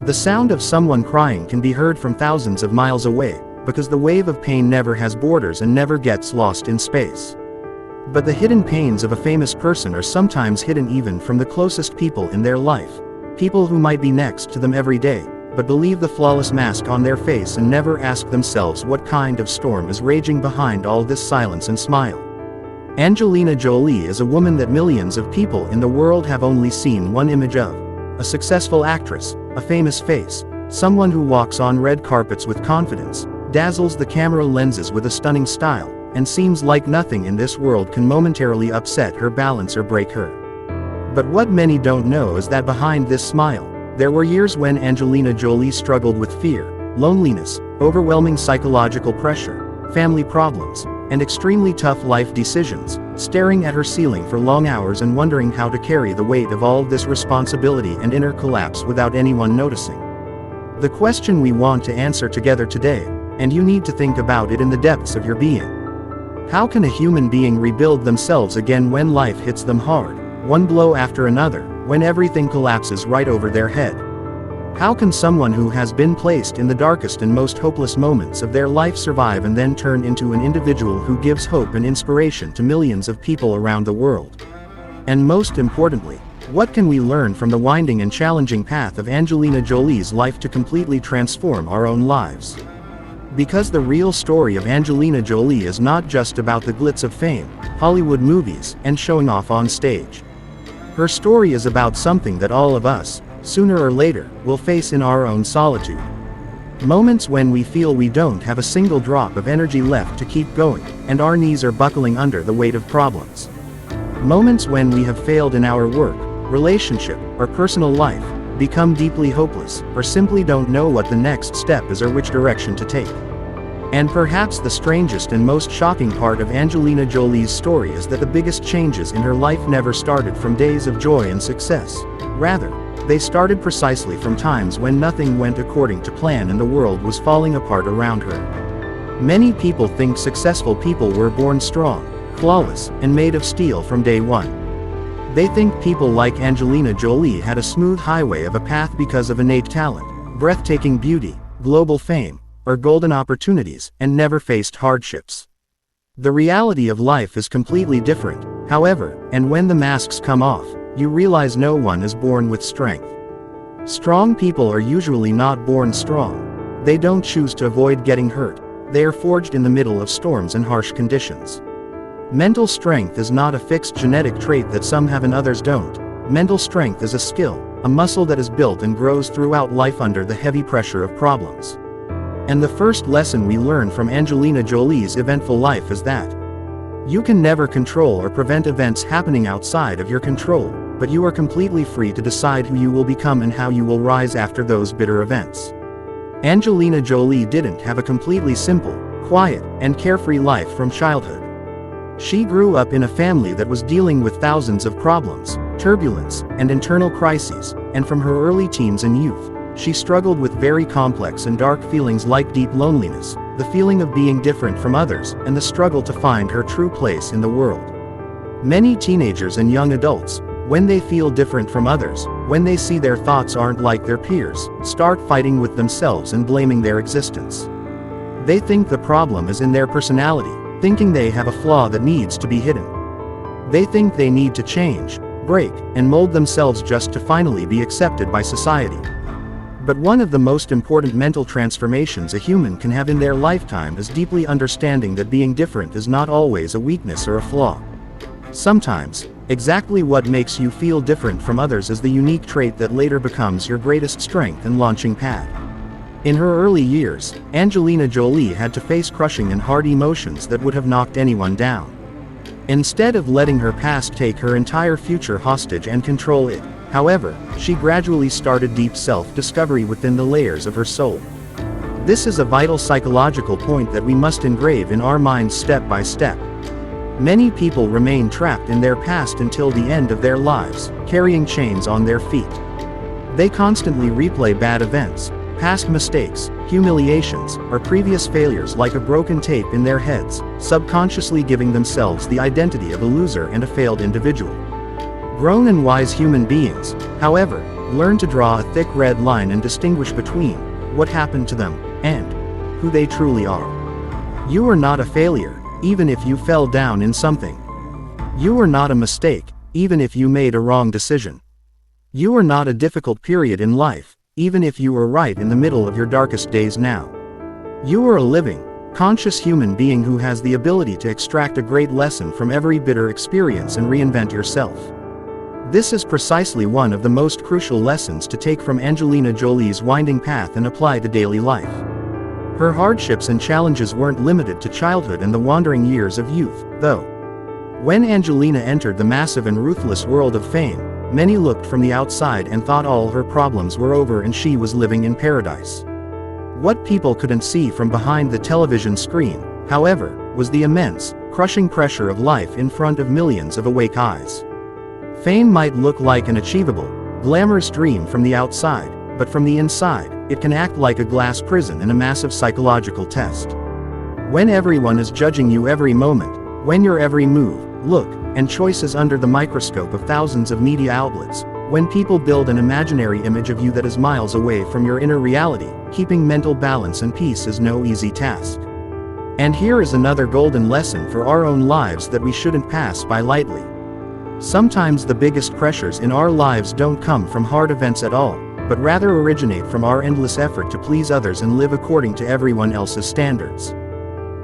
The sound of someone crying can be heard from thousands of miles away, because the wave of pain never has borders and never gets lost in space. But the hidden pains of a famous person are sometimes hidden even from the closest people in their life. People who might be next to them every day, but believe the flawless mask on their face and never ask themselves what kind of storm is raging behind all this silence and smile. Angelina Jolie is a woman that millions of people in the world have only seen one image of. A successful actress, a famous face, someone who walks on red carpets with confidence, dazzles the camera lenses with a stunning style, and seems like nothing in this world can momentarily upset her balance or break her. But what many don't know is that behind this smile, there were years when Angelina Jolie struggled with fear, loneliness, overwhelming psychological pressure, family problems, and extremely tough life decisions, staring at her ceiling for long hours and wondering how to carry the weight of all this responsibility and inner collapse without anyone noticing. The question we want to answer together today, and you need to think about it in the depths of your being. How can a human being rebuild themselves again when life hits them hard, one blow after another, when everything collapses right over their head? How can someone who has been placed in the darkest and most hopeless moments of their life survive and then turn into an individual who gives hope and inspiration to millions of people around the world? And most importantly, what can we learn from the winding and challenging path of Angelina Jolie's life to completely transform our own lives? Because the real story of Angelina Jolie is not just about the glitz of fame, Hollywood movies, and showing off on stage. Her story is about something that all of us, sooner or later, will face in our own solitude. Moments when we feel we don't have a single drop of energy left to keep going, and our knees are buckling under the weight of problems. Moments when we have failed in our work, relationship, or personal life, become deeply hopeless, or simply don't know what the next step is or which direction to take. And perhaps the strangest and most shocking part of Angelina Jolie's story is that the biggest changes in her life never started from days of joy and success. Rather, they started precisely from times when nothing went according to plan and the world was falling apart around her. Many people think successful people were born strong, flawless, and made of steel from day one. They think people like Angelina Jolie had a smooth highway of a path because of innate talent, breathtaking beauty, global fame, or golden opportunities, and never faced hardships. The reality of life is completely different, however, and when the masks come off, you realize no one is born with strength. Strong people are usually not born strong. They don't choose to avoid getting hurt. They are forged in the middle of storms and harsh conditions. Mental strength is not a fixed genetic trait that some have and others don't. Mental strength is a skill, a muscle that is built and grows throughout life under the heavy pressure of problems. And the first lesson we learn from Angelina Jolie's eventful life is that you can never control or prevent events happening outside of your control, but you are completely free to decide who you will become and how you will rise after those bitter events. Angelina Jolie didn't have a completely simple, quiet, and carefree life from childhood. She grew up in a family that was dealing with thousands of problems, turbulence, and internal crises, and from her early teens and youth, she struggled with very complex and dark feelings like deep loneliness, the feeling of being different from others, and the struggle to find her true place in the world. Many teenagers and young adults, when they feel different from others, when they see their thoughts aren't like their peers, start fighting with themselves and blaming their existence. They think the problem is in their personality, thinking they have a flaw that needs to be hidden. They think they need to change, break, and mold themselves just to finally be accepted by society. But one of the most important mental transformations a human can have in their lifetime is deeply understanding that being different is not always a weakness or a flaw. Sometimes, exactly what makes you feel different from others is the unique trait that later becomes your greatest strength and launching pad. In her early years, Angelina Jolie had to face crushing and hard emotions that would have knocked anyone down. Instead of letting her past take her entire future hostage and control it, however, she gradually started deep self-discovery within the layers of her soul. This is a vital psychological point that we must engrave in our minds step by step. Many people remain trapped in their past until the end of their lives, carrying chains on their feet. They constantly replay bad events, past mistakes, humiliations, or previous failures like a broken tape in their heads, subconsciously giving themselves the identity of a loser and a failed individual. Grown and wise human beings, however, Learn to draw a thick red line and distinguish between what happened to them and who they truly are. You are not a failure, even if you fell down in something. You are not a mistake, even if you made a wrong decision. You are not a difficult period in life, even if you are right in the middle of your darkest days now. You are a living, conscious human being who has the ability to extract a great lesson from every bitter experience and reinvent yourself. This is precisely one of the most crucial lessons to take from Angelina Jolie's winding path and apply to daily life. Her hardships and challenges weren't limited to childhood and the wandering years of youth, though. When Angelina entered the massive and ruthless world of fame, many looked from the outside and thought all her problems were over and she was living in paradise. What people couldn't see from behind the television screen, however, was the immense, crushing pressure of life in front of millions of awake eyes. Fame might look like an achievable, glamorous dream from the outside, but from the inside, it can act like a glass prison and a massive psychological test. When everyone is judging you every moment, when your every move, look, and choice is under the microscope of thousands of media outlets, when people build an imaginary image of you that is miles away from your inner reality, keeping mental balance and peace is no easy task. And here is another golden lesson for our own lives that we shouldn't pass by lightly. Sometimes the biggest pressures in our lives don't come from hard events at all, but rather originate from our endless effort to please others and live according to everyone else's standards.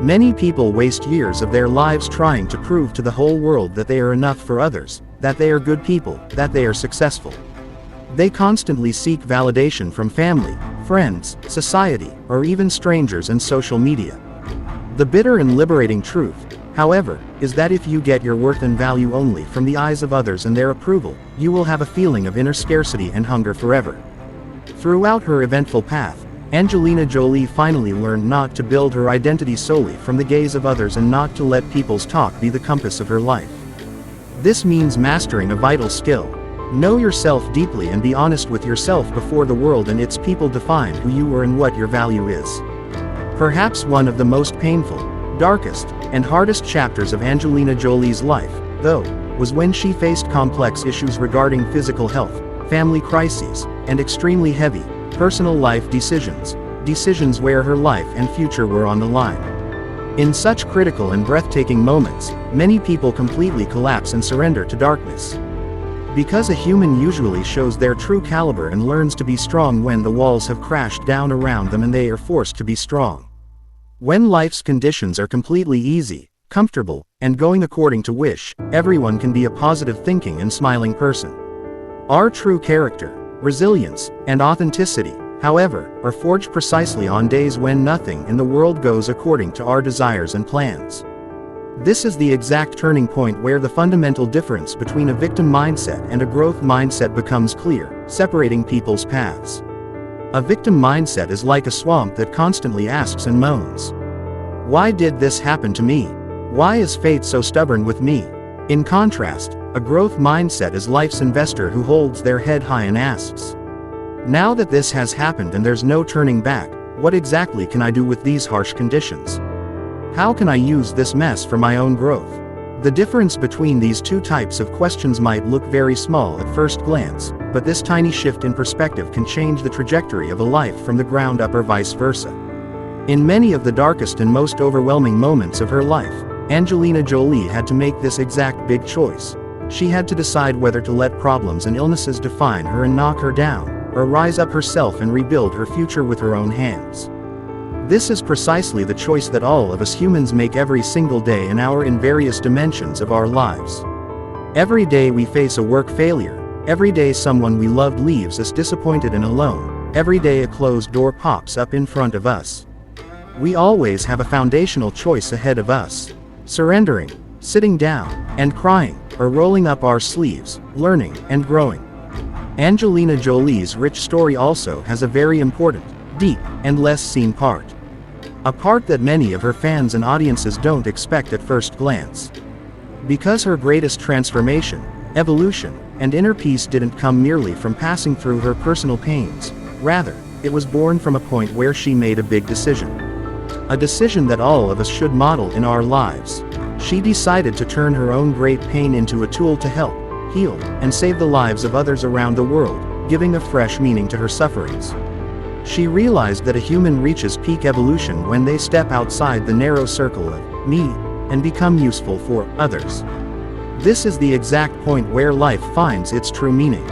Many people waste years of their lives trying to prove to the whole world that they are enough for others, that they are good people, that they are successful. They constantly seek validation from family, friends, society, or even strangers and social media. The bitter and liberating truth, however, is that if you get your worth and value only from the eyes of others and their approval, you will have a feeling of inner scarcity and hunger forever. Throughout her eventful path, Angelina Jolie finally learned not to build her identity solely from the gaze of others and not to let people's talk be the compass of her life. This means mastering a vital skill. Know yourself deeply and be honest with yourself before the world and its people define who you are and what your value is. Perhaps one of the most painful, darkest, and hardest chapters of Angelina Jolie's life, though, was when she faced complex issues regarding physical health, family crises, and extremely heavy, personal life decisions where her life and future were on the line. In such critical and breathtaking moments, many people completely collapse and surrender to darkness. Because a human usually shows their true caliber and learns to be strong when the walls have crashed down around them and they are forced to be strong. When life's conditions are completely easy, comfortable, and going according to wish, everyone can be a positive thinking and smiling person. Our true character, resilience, and authenticity, however, are forged precisely on days when nothing in the world goes according to our desires and plans. This is the exact turning point where the fundamental difference between a victim mindset and a growth mindset becomes clear, separating people's paths. A victim mindset is like a swamp that constantly asks and moans. Why did this happen to me? Why is fate so stubborn with me? In contrast, a growth mindset is life's investor who holds their head high and asks, now that this has happened and there's no turning back, what exactly can I do with these harsh conditions? How can I use this mess for my own growth? The difference between these two types of questions might look very small at first glance, but this tiny shift in perspective can change the trajectory of a life from the ground up or vice versa. In many of the darkest and most overwhelming moments of her life, Angelina Jolie had to make this exact big choice. She had to decide whether to let problems and illnesses define her and knock her down, or rise up herself and rebuild her future with her own hands. This is precisely the choice that all of us humans make every single day and hour in various dimensions of our lives. Every day we face a work failure, every day someone we loved leaves us disappointed and alone, every day a closed door pops up in front of us. We always have a foundational choice ahead of us: surrendering, sitting down, and crying, or rolling up our sleeves, learning, and growing. Angelina Jolie's rich story also has a very important, deep, and less seen part. A part that many of her fans and audiences don't expect at first glance. Because her greatest transformation, evolution, and inner peace didn't come merely from passing through her personal pains, rather, it was born from a point where she made a big decision. A decision that all of us should model in our lives. She decided to turn her own great pain into a tool to help, heal, and save the lives of others around the world, giving a fresh meaning to her sufferings. She realized that a human reaches peak evolution when they step outside the narrow circle of me and become useful for others. This is the exact point where life finds its true meaning.